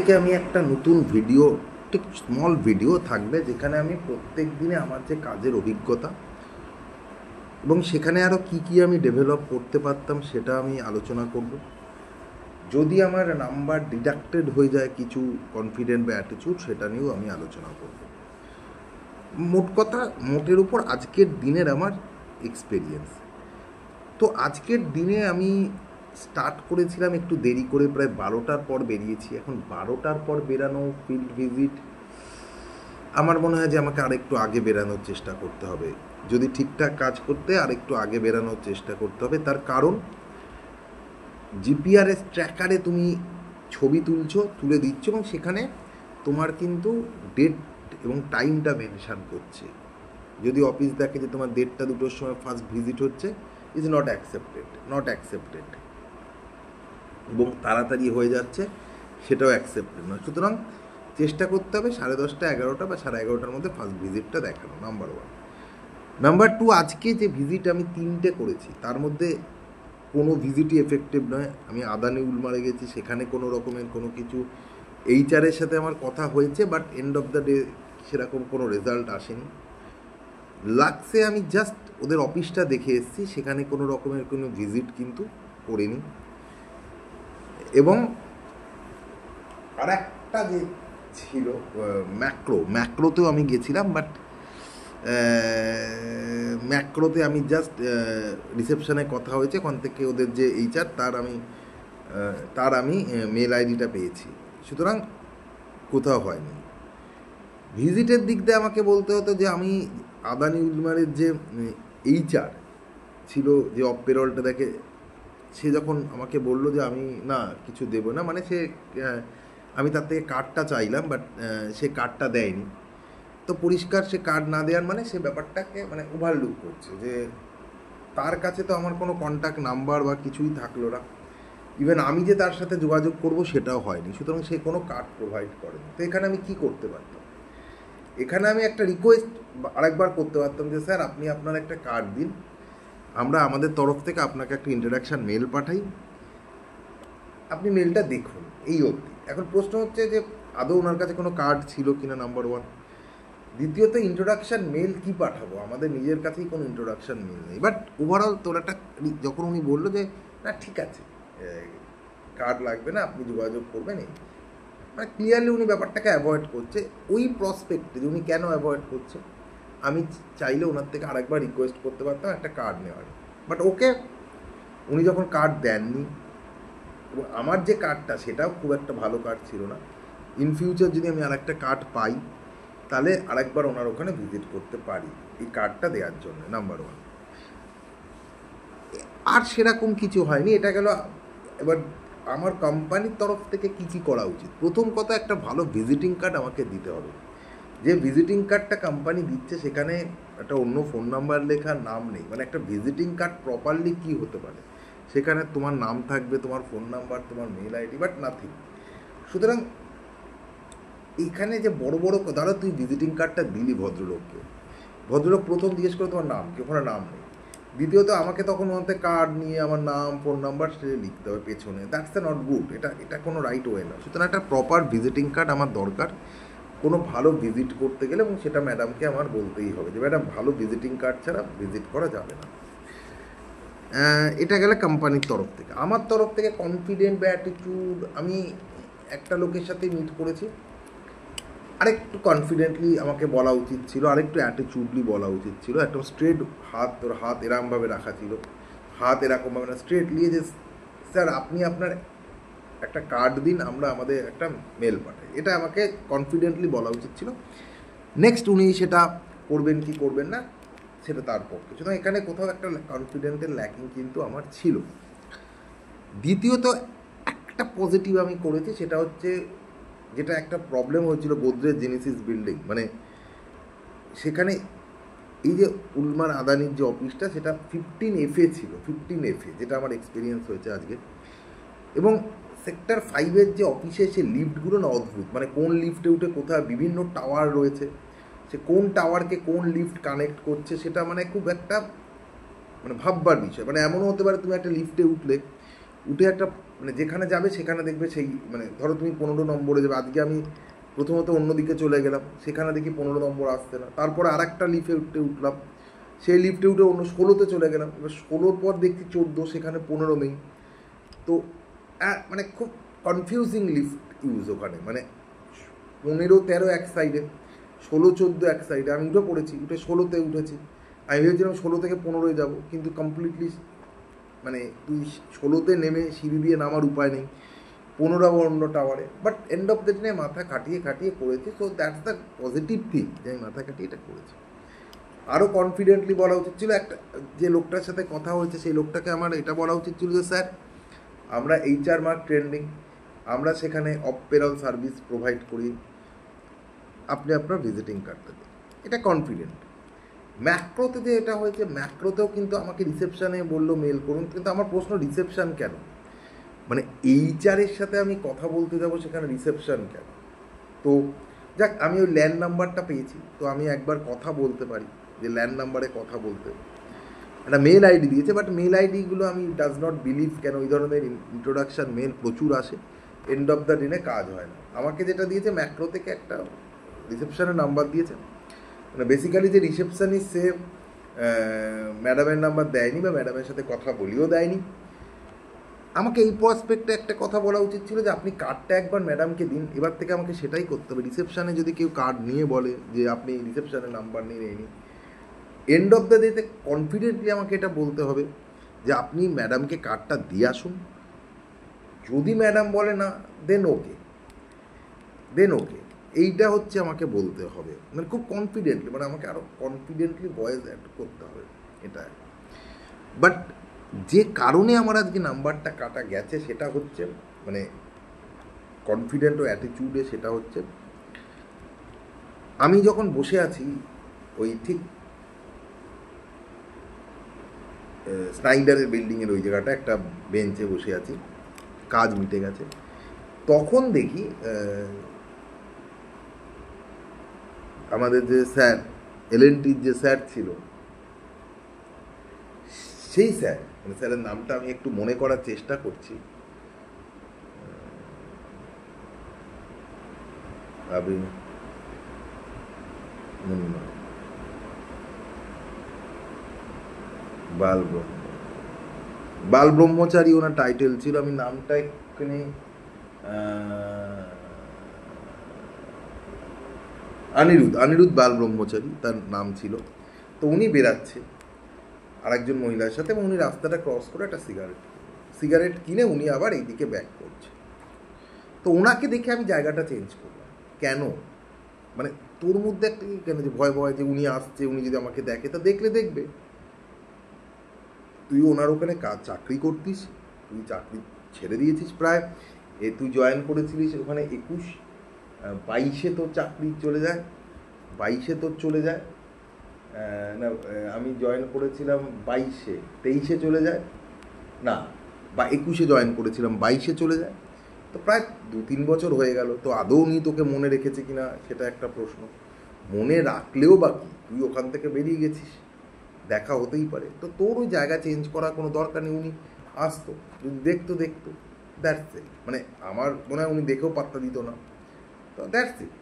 থেকে আমি একটা নতুন ভিডিও, ঠিক স্মল ভিডিও থাকবে যেখানে আমি প্রত্যেক দিনে আমার যে কাজের অভিজ্ঞতা এবং সেখানে আরও কি কি আমি ডেভেলপ করতে পারতাম সেটা আমি আলোচনা করব। যদি আমার নাম্বার ডিডাক্টেড হয়ে যায় কিছু কনফিডেন্ট বা অ্যাটিটিউড, সেটা নিয়েও আমি আলোচনা করব। মোট কথা, মোটের উপর আজকের দিনের আমার এক্সপেরিয়েন্স। তো আজকের দিনে আমি স্টার্ট করেছিলাম একটু দেরি করে, প্রায় 12টার পর বেরিয়েছি। এখন 12টার পর বেরানো, ফিল্ড ভিজিট, আমার মনে হয় যে আমাকে আরেকটু আগে বেরানোর চেষ্টা করতে হবে। যদি ঠিকঠাক কাজ করতে আরেকটু আগে বেরানোর চেষ্টা করতে হবে। তার কারণ জিপিআরএস ট্র্যাকারে তুমি ছবি তুলে দিচ্ছ এবং সেখানে তোমার কিন্তু ডেট এবং টাইমটা মেনশান করছে। যদি অফিস দেখে যে তোমার 1:30টা 2টোর সময় ফার্স্ট ভিজিট হচ্ছে, ইজ নট অ্যাকসেপ্টেড, এবং তাড়াতাড়ি হয়ে যাচ্ছে, সেটাও অ্যাকসেপ্টেড নয়। সুতরাং চেষ্টা করতে হবে 10:30, 11টা বা 11:30টার মধ্যে ফার্স্ট ভিজিটটা দেখানো, নাম্বার 1। নাম্বার 2, আজকে যে ভিজিট আমি 3টে করেছি তার মধ্যে কোনো ভিজিটই এফেক্টিভ নয়। আমি আদানি উলমারে গেছি, সেখানে কোনো রকমের কোনো কিছু এইচআরের সাথে আমার কথা হয়েছে, but end of the day সেরকম কোনো রেজাল্ট আসেনি। লাক্সে আমি জাস্ট ওদের অফিসটা দেখে এসেছি, সেখানে কোনো রকমের কোনো ভিজিট কিন্তু করিনি। এবং আর একটা যে ছিল ম্যাক্রোতেও আমি গেছিলাম, বাট ম্যাক্রোতে আমি জাস্ট রিসেপশনে কথা হয়েছে, ওখান থেকে ওদের যে এইচআর তার আমি মেল আইডিটা পেয়েছি, সুতরাং কোথাও হয়নি। ভিজিটের দিক দিয়ে আমাকে বলতে হতো যে আমি আদানি উলমারের যে এইচআর ছিল, যে অফ পেরোলটা দেখে, সে যখন আমাকে বললো যে আমি না কিছু দেবো না, মানে আমি তার থেকে কার্ডটা চাইলাম, বাট সে কার্ডটা দেয়নি। তো পরিষ্কার সে কার্ড না দেওয়ার মানে সে ব্যাপারটাকে মানে ওভারলুক করছে, যে তার কাছে তো আমার কোনো কন্ট্যাক্ট নাম্বার বা কিছুই থাকলো না, ইভেন আমি যে তার সাথে যোগাযোগ করব সেটাও হয়নি, সুতরাং সে কোনো কার্ড প্রোভাইড করেনি। তো এখানে আমি কি করতে পারতাম? এখানে আমি একটা রিকোয়েস্ট আরেকবার করতে পারতাম যে স্যার আপনি আপনার একটা কার্ড দিন, আমরা আমাদের তরফ থেকে আপনাকে একটা ইন্ট্রোডাকশান মেল পাঠাই, আপনি মেলটা দেখুন, এই অবধি। এখন প্রশ্ন হচ্ছে যে আদৌ ওনার কাছে কোনো কার্ড ছিল কিনা, নাম্বার 1। দ্বিতীয়ত, ইন্ট্রোডাকশান মেল কি পাঠাবো? আমাদের নিজের কাছেই কোনো ইন্ট্রোডাকশান মেল নেই। বাট ওভারঅল তোর একটা, যখন উনি বললো যে না ঠিক আছে কার্ড লাগবে না, আপনি যোগাযোগ করবেন, এই মানে ক্লিয়ারলি উনি ব্যাপারটাকে অ্যাভয়েড করছে। ওই প্রসপেক্টে উনি কেন অ্যাভয়েড করছে, আমি চাইলে ওনার থেকে আরেকবার রিকোয়েস্ট করতে পারতাম একটা কার্ড নেওয়ার, বাট ওকে, উনি যখন কার্ড দেননি, আমার যে কার্ডটা সেটাও খুব একটা ভালো কার্ড ছিল না। ইন ফিউচার যদি আমি আরেকটা কার্ড পাই, তাহলে আরেকবার ওনার ওখানে ভিজিট করতে পারি এই কার্ডটা দেওয়ার জন্য, নাম্বার 1। আর সেরকম কিছু হয়নি। এটা গেল। এবার আমার কোম্পানির তরফ থেকে কি কি করা উচিত? প্রথম কথা, একটা ভালো ভিজিটিং কার্ড আমাকে দিতে হবে। যে ভিজিটিং কার্ডটা কোম্পানি দিচ্ছে সেখানে একটা অন্য ফোন নাম্বার লেখা, নাম নেই। মানে একটা ভিজিটিং কার্ড প্রপারলি কি হতে পারে, সেখানে তোমার নাম থাকবে, তোমার ফোন নাম্বার, তোমার মেল আইডি, বাট নাথিং। সুতরাং এইখানে যে বড় বড় ধরো তুই ভিজিটিং কার্ডটা দিলি ভদ্রলোককে, ভদ্রলোক প্রথম জিজ্ঞেস করে তোমার নাম কি, ওখানে নাম নেই। দ্বিতীয়ত, আমাকে তখন ওতে কার্ড নিয়ে আমার নাম, ফোন নাম্বার সে লিখতে হবে পেছনে, দ্যাটস নট গুড। এটা কোনো রাইট ওয়ে না। সুতরাং একটা প্রপার ভিজিটিং কার্ড আমার দরকার কোনো ভালো ভিজিট করতে গেলে, এবং সেটা ম্যাডামকে আমার বলতেই হবে যে ম্যাডাম ভালো ভিজিটিং কার্ড ছাড়া ভিজিট করা যাবে না। এটা গেলে কোম্পানির তরফ থেকে। আমার তরফ থেকে কনফিডেন্ট বা অ্যাটিটিউড, আমি একটা লোকের সাথে মিট করেছি, আরেকটু কনফিডেন্টলি আমাকে বলা উচিত ছিল, আরেকটু অ্যাটিটিউডলি বলা উচিত ছিল। একদম স্ট্রেট হাত এরকমভাবে রাখা ছিল, হাত এরকমভাবে না, স্ট্রেটলি, যে স্যার আপনি আপনার একটা কার্ড দিন, আমরা আমাদের একটা মেল পাঠাই, এটা আমাকে কনফিডেন্টলি বলা উচিত ছিল। নেক্সট উনি সেটা করবেন কি করবেন না সেটা তার পক্ষে। সুতরাং এখানে কোথাও একটা কনফিডেন্টের ল্যাকিং কিন্তু আমার ছিল। দ্বিতীয়ত, একটা পজিটিভ আমি করেছি, সেটা হচ্ছে যেটা একটা প্রবলেম হয়েছিল গোদরেজ জেনেসিস বিল্ডিং, মানে সেখানে এই যে উলমার আদানির যে অফিসটা, সেটা 15F ছিল, 15F, যেটা আমার এক্সপিরিয়েন্স হয়েছে আজকে। এবং সেক্টর 5-এর যে অফিসে সে লিফটগুলো না অদ্ভুত, মানে কোন লিফটে উঠে কোথায় বিভিন্ন টাওয়ার রয়েছে, সে কোন টাওয়ারকে কোন লিফট কানেক্ট করছে, সেটা মানে খুব একটা মানে ভাববার বিষয়। মানে এমনও হতে পারে তুমি একটা লিফটে উঠে একটা মানে যেখানে যাবে সেখানে দেখবে সেই মানে ধরো তুমি 15 নম্বরে যাবে, আজকে আমি প্রথমত অন্যদিকে চলে গেলাম, সেখানে দেখি 15 নম্বর আসছে না, তারপরে আর একটা লিফটে উঠলাম, সেই লিফটে উঠে অন্য 16তে চলে গেলাম, এবার 16র পর দেখছি 14, সেখানে 15 নেই। তো মানে খুব কনফিউজিং লিফট ইউজ ওখানে, মানে 15, 13 এক সাইডে, 16, 14 এক সাইডে। আমি উঠে পড়েছি, উঠে 16তে উঠেছি, আমি ভেবেছিলাম 16 থেকে 15 যাবো, কিন্তু কমপ্লিটলি মানে তুই 16তে নেমে সিঁড়ি দিয়ে নামার উপায় নেই, 15 অন্য টাওয়ারে। But end of the day মাথা খাটিয়ে করেছি। So that's the positive thing যে আমি মাথা খাটিয়ে এটা করেছি। আরও কনফিডেন্টলি বলা উচিত ছিল, একটা যে লোকটার সাথে কথা হয়েছে সেই লোকটাকে আমার এটা বলা উচিত ছিল যে স্যার আমরা HR মার্ক ট্রেন্ডিং, আমরা সেখানে অফ পেরল সার্ভিস প্রোভাইড করি, আপনি আপনার ভিজিটিং কার্ডটা দিন। এটা কনফিডেন্ট। ম্যাক্রোতে যে এটা হয়েছে, ম্যাক্রোতেও কিন্তু আমাকে রিসেপশানে বললো মেল করুন, কিন্তু আমার প্রশ্ন রিসেপশান কেন? মানে HR-এর সাথে আমি কথা বলতে যাব, সেখানে রিসেপশান কেন? তো যাক, আমি ওই ল্যান্ড নাম্বারটা পেয়েছি, তো আমি একবার কথা বলতে পারি, যে ল্যান্ড নাম্বারে কথা বলতে। একটা মেল আইডি দিয়েছে, বাট মেল আইডিগুলো আমি ডাজ নট বিলিভ, কেন ওই ধরনের ইন্ট্রোডাকশান মেল প্রচুর আসে, এন্ড অফ দ্য দিনে কাজ হয় না। আমাকে যেটা দিয়েছে ম্যাক্রো থেকে একটা রিসেপশানের নাম্বার দিয়েছে, মানে বেসিক্যালি যে রিসেপশানিস্ট সে ম্যাডামের নাম্বার দেয়নি বা ম্যাডামের সাথে কথা বলিও দেয়নি। আমাকে এই প্রসপেক্টে একটা কথা বলা উচিত ছিল যে আপনি কার্ডটা একবার ম্যাডামকে দিন, এবার থেকে আমাকে সেটাই করতে হবে। রিসেপশানে যদি কেউ কার্ড নিয়ে বলে যে আপনি রিসেপশানের নাম্বার নিয়ে নিন, এন্ড অফ দ্য ডেতে কনফিডেন্টলি আমাকে এটা বলতে হবে যে আপনি ম্যাডামকে কার্ডটা দিয়ে আসুন। যদি ম্যাডাম বলে না, দেন ওকে, এইটা হচ্ছে আমাকে বলতে হবে, মানে খুব কনফিডেন্টলি, মানে আমাকে আরও কনফিডেন্টলি ভয়েস অ্যাড করতে হবে এটা। বাট যে কারণে আমার আজকে নাম্বারটা কাটা গেছে সেটা হচ্ছে মানে কনফিডেন্ট ও অ্যাটিটিউডে, সেটা হচ্ছে আমি যখন বসে আছি ওই ঠিক স্নাইডারের বিল্ডিংয়ের ওই জায়গাটা একটা বেঞ্চে বসে আছি, কাজ মিটে গেছে, তখন দেখি আমাদের যে স্যার L&Tর যে স্যার ছিল, সেই স্যার, মানে স্যারের নামটা আমি একটু মনে করার চেষ্টা করছি, বাল ব্রহ্মচারী ওনার টাইটেল ছিল, আমি নামটা এখানে অনিরুদ্ধ বাল ব্রহ্মচারী তার নাম ছিল। তো উনি বেরাচ্ছে আর একজন মহিলার সাথে, এবং উনি রাস্তাটা ক্রস করে একটা সিগারেট কিনে উনি আবার এইদিকে ব্যাক করছে। তো ওনাকে দেখে আমি জায়গাটা চেঞ্জ করলাম। কেন? মানে তোর মধ্যে একটা কেন যে ভয় যে উনি আসছে, উনি যদি আমাকে দেখে, তা দেখবে, তুই ওনার ওখানে চাকরি করতিস, তুই চাকরি ছেড়ে দিয়েছিস প্রায়, তুই জয়েন করেছিলিস ওখানে 21, 22-এ তোর চাকরি চলে যায়, 22-এ তোর চলে যায়, না আমি জয়েন করেছিলাম 22-এ, 23-এ চলে যায়, না বা 21-এ জয়েন করেছিলাম, 22-এ চলে যায়। তো প্রায় 2-3 বছর হয়ে গেল। তো আদৌ উনি তোকে মনে রেখেছে কিনা সেটা একটা প্রশ্ন। মনে রাখলেও বা কি, তুই ওখান থেকে বেরিয়ে গেছিস, দেখা হতেই পারে। তো তোর ওই জায়গা চেঞ্জ করার কোনো দরকার নেই। উনি আসতো, যদি দেখতো, দ্যাটস ইট। মানে আমার মনে হয় উনি দেখেও পাত্তা দিত না। তো দ্যাটস ইট,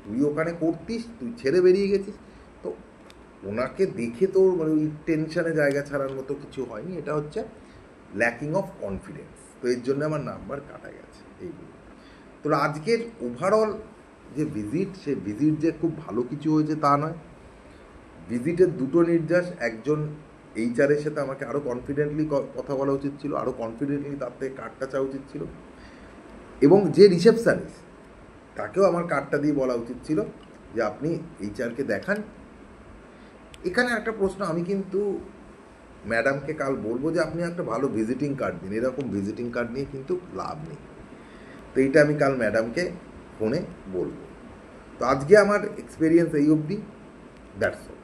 তুই ওখানে করতিস, তুই ছেড়ে বেরিয়ে গেছিস। তো ওনাকে দেখে তোর মানে ওই টেনশানে জায়গা ছাড়ার মতো কিছু হয়নি, এটা হচ্ছে ল্যাকিং অফ কনফিডেন্স। তো এর জন্য আমার নাম্বার কাটা গেছে এইগুলো। তো আজকের ওভারঅল যে ভিজিট, সে ভিজিট যে খুব ভালো কিছু হয়েছে তা নয়। ভিজিটের দুটো নির্যাস, একজন HR-এর সাথে আমাকে আরও কনফিডেন্টলি কথা বলা উচিত ছিল, আরও কনফিডেন্টলি তার থেকে কার্ডটা চাওয়া উচিত ছিল, এবং যে রিসেপশনিস্ট তাকেও আমার কার্ডটা দিয়ে বলা উচিত ছিল যে আপনি HR-কে দেখান। এখানে একটা প্রশ্ন, আমি কিন্তু ম্যাডামকে কাল বলবো যে আপনি একটা ভালো ভিজিটিং কার্ড দিন, এরকম ভিজিটিং কার্ড নিয়ে কিন্তু লাভ নেই। তো এইটা আমি কাল ম্যাডামকে ফোনে বলবো। তো আজকে আমার এক্সপিরিয়েন্স এই অবধি, দ্যাটস অল।